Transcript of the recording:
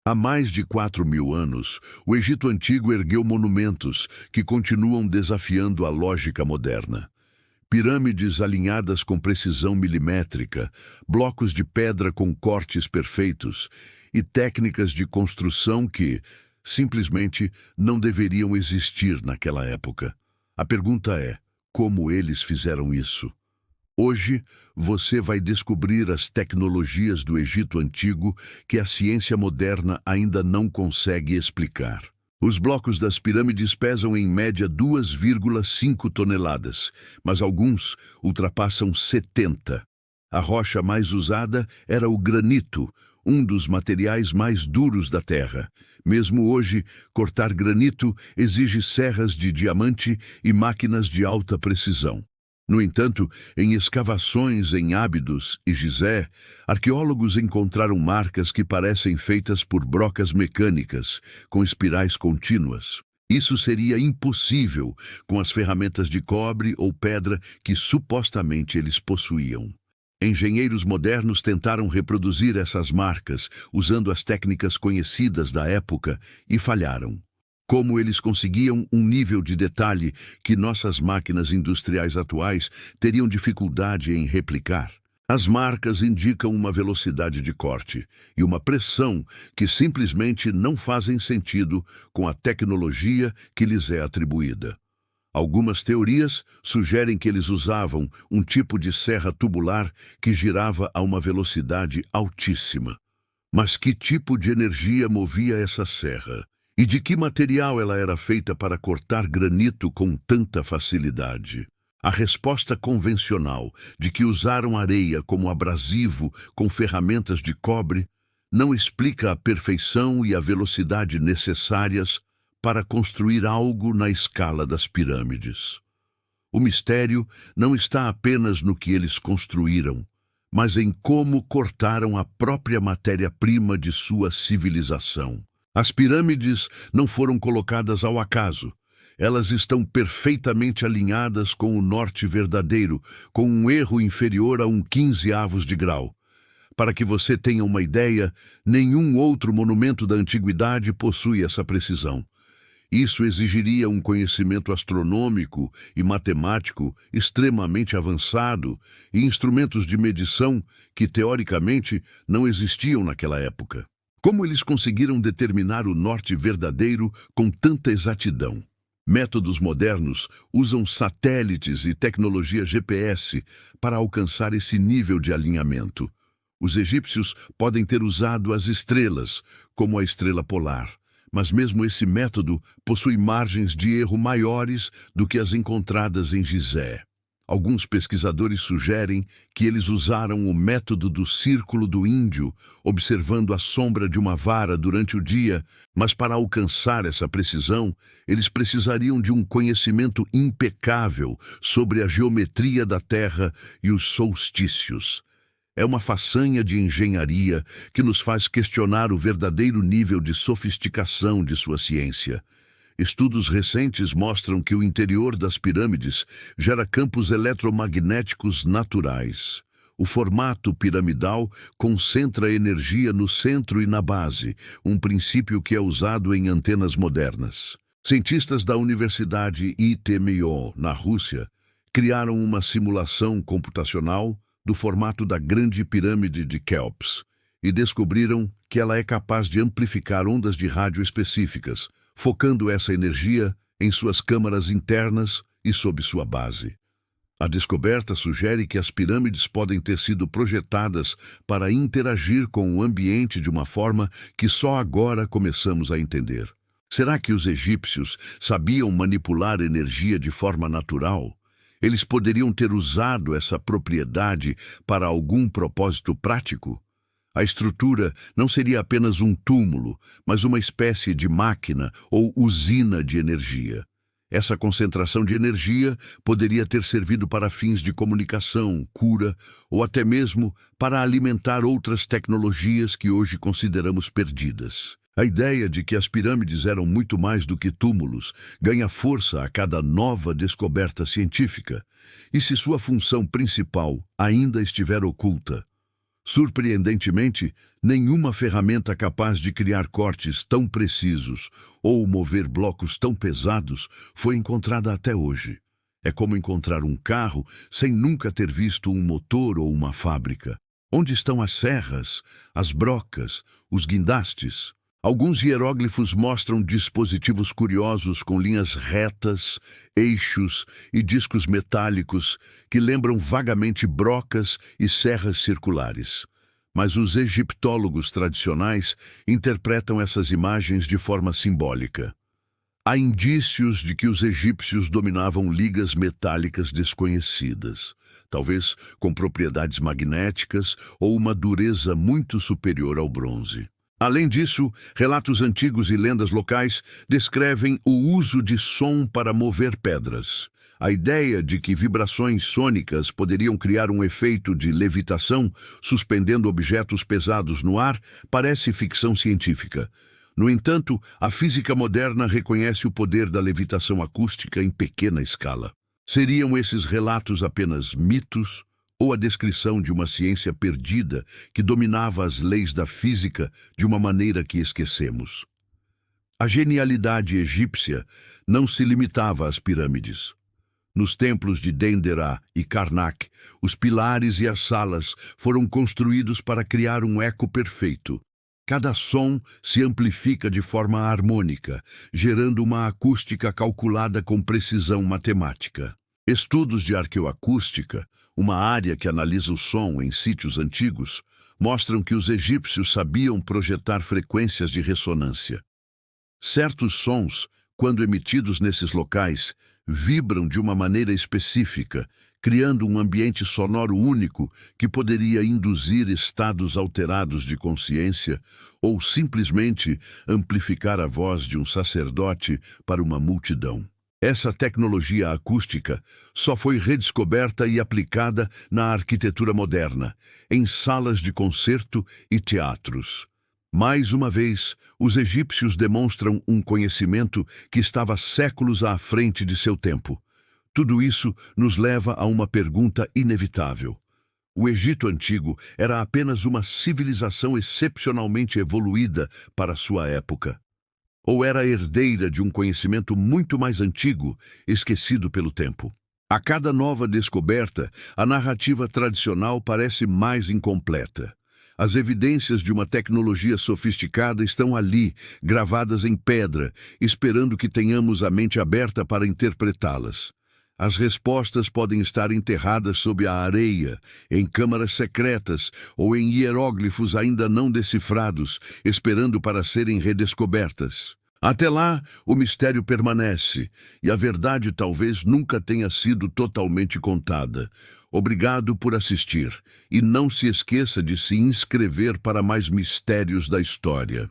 Há mais de 4.000 anos, o Egito Antigo ergueu monumentos que continuam desafiando a lógica moderna. Pirâmides alinhadas com precisão milimétrica, blocos de pedra com cortes perfeitos e técnicas de construção que, simplesmente, não deveriam existir naquela época. A pergunta é: como eles fizeram isso? Hoje, você vai descobrir as tecnologias do Egito Antigo que a ciência moderna ainda não consegue explicar. Os blocos das pirâmides pesam em média 2,5 toneladas, mas alguns ultrapassam 70. A rocha mais usada era o granito, um dos materiais mais duros da Terra. Mesmo hoje, cortar granito exige serras de diamante e máquinas de alta precisão. No entanto, em escavações em Ábidos e Gizé, arqueólogos encontraram marcas que parecem feitas por brocas mecânicas, com espirais contínuas. Isso seria impossível com as ferramentas de cobre ou pedra que supostamente eles possuíam. Engenheiros modernos tentaram reproduzir essas marcas usando as técnicas conhecidas da época e falharam. Como eles conseguiam um nível de detalhe que nossas máquinas industriais atuais teriam dificuldade em replicar? As marcas indicam uma velocidade de corte e uma pressão que simplesmente não fazem sentido com a tecnologia que lhes é atribuída. Algumas teorias sugerem que eles usavam um tipo de serra tubular que girava a uma velocidade altíssima. Mas que tipo de energia movia essa serra? E de que material ela era feita para cortar granito com tanta facilidade? A resposta convencional de que usaram areia como abrasivo com ferramentas de cobre não explica a perfeição e a velocidade necessárias para construir algo na escala das pirâmides. O mistério não está apenas no que eles construíram, mas em como cortaram a própria matéria-prima de sua civilização. As pirâmides não foram colocadas ao acaso. Elas estão perfeitamente alinhadas com o norte verdadeiro, com um erro inferior a um 15º de grau. Para que você tenha uma ideia, nenhum outro monumento da antiguidade possui essa precisão. Isso exigiria um conhecimento astronômico e matemático extremamente avançado e instrumentos de medição que, teoricamente, não existiam naquela época. Como eles conseguiram determinar o norte verdadeiro com tanta exatidão? Métodos modernos usam satélites e tecnologia GPS para alcançar esse nível de alinhamento. Os egípcios podem ter usado as estrelas, como a estrela polar, mas mesmo esse método possui margens de erro maiores do que as encontradas em Gizé. Alguns pesquisadores sugerem que eles usaram o método do círculo do índio, observando a sombra de uma vara durante o dia, mas para alcançar essa precisão, eles precisariam de um conhecimento impecável sobre a geometria da Terra e os solstícios. É uma façanha de engenharia que nos faz questionar o verdadeiro nível de sofisticação de sua ciência. Estudos recentes mostram que o interior das pirâmides gera campos eletromagnéticos naturais. O formato piramidal concentra energia no centro e na base, um princípio que é usado em antenas modernas. Cientistas da Universidade ITMO, na Rússia, criaram uma simulação computacional do formato da Grande Pirâmide de Kéops e descobriram que ela é capaz de amplificar ondas de rádio específicas, focando essa energia em suas câmaras internas e sob sua base. A descoberta sugere que as pirâmides podem ter sido projetadas para interagir com o ambiente de uma forma que só agora começamos a entender. Será que os egípcios sabiam manipular energia de forma natural? Eles poderiam ter usado essa propriedade para algum propósito prático? A estrutura não seria apenas um túmulo, mas uma espécie de máquina ou usina de energia. Essa concentração de energia poderia ter servido para fins de comunicação, cura ou até mesmo para alimentar outras tecnologias que hoje consideramos perdidas. A ideia de que as pirâmides eram muito mais do que túmulos ganha força a cada nova descoberta científica. E se sua função principal ainda estiver oculta? Surpreendentemente, nenhuma ferramenta capaz de criar cortes tão precisos ou mover blocos tão pesados foi encontrada até hoje. É como encontrar um carro sem nunca ter visto um motor ou uma fábrica. Onde estão as serras, as brocas, os guindastes? Alguns hieróglifos mostram dispositivos curiosos com linhas retas, eixos e discos metálicos que lembram vagamente brocas e serras circulares. Mas os egiptólogos tradicionais interpretam essas imagens de forma simbólica. Há indícios de que os egípcios dominavam ligas metálicas desconhecidas, talvez com propriedades magnéticas ou uma dureza muito superior ao bronze. Além disso, relatos antigos e lendas locais descrevem o uso de som para mover pedras. A ideia de que vibrações sônicas poderiam criar um efeito de levitação, suspendendo objetos pesados no ar, parece ficção científica. No entanto, a física moderna reconhece o poder da levitação acústica em pequena escala. Seriam esses relatos apenas mitos ou a descrição de uma ciência perdida que dominava as leis da física de uma maneira que esquecemos? A genialidade egípcia não se limitava às pirâmides. Nos templos de Dendera e Karnak, os pilares e as salas foram construídos para criar um eco perfeito. Cada som se amplifica de forma harmônica, gerando uma acústica calculada com precisão matemática. Estudos de arqueoacústica, uma área que analisa o som em sítios antigos, mostram que os egípcios sabiam projetar frequências de ressonância. Certos sons, quando emitidos nesses locais, vibram de uma maneira específica, criando um ambiente sonoro único que poderia induzir estados alterados de consciência ou simplesmente amplificar a voz de um sacerdote para uma multidão. Essa tecnologia acústica só foi redescoberta e aplicada na arquitetura moderna, em salas de concerto e teatros. Mais uma vez, os egípcios demonstram um conhecimento que estava séculos à frente de seu tempo. Tudo isso nos leva a uma pergunta inevitável. O Egito Antigo era apenas uma civilização excepcionalmente evoluída para sua época? Ou era herdeira de um conhecimento muito mais antigo, esquecido pelo tempo? A cada nova descoberta, a narrativa tradicional parece mais incompleta. As evidências de uma tecnologia sofisticada estão ali, gravadas em pedra, esperando que tenhamos a mente aberta para interpretá-las. As respostas podem estar enterradas sob a areia, em câmaras secretas ou em hieróglifos ainda não decifrados, esperando para serem redescobertas. Até lá, o mistério permanece, e a verdade talvez nunca tenha sido totalmente contada. Obrigado por assistir, e não se esqueça de se inscrever para mais mistérios da história.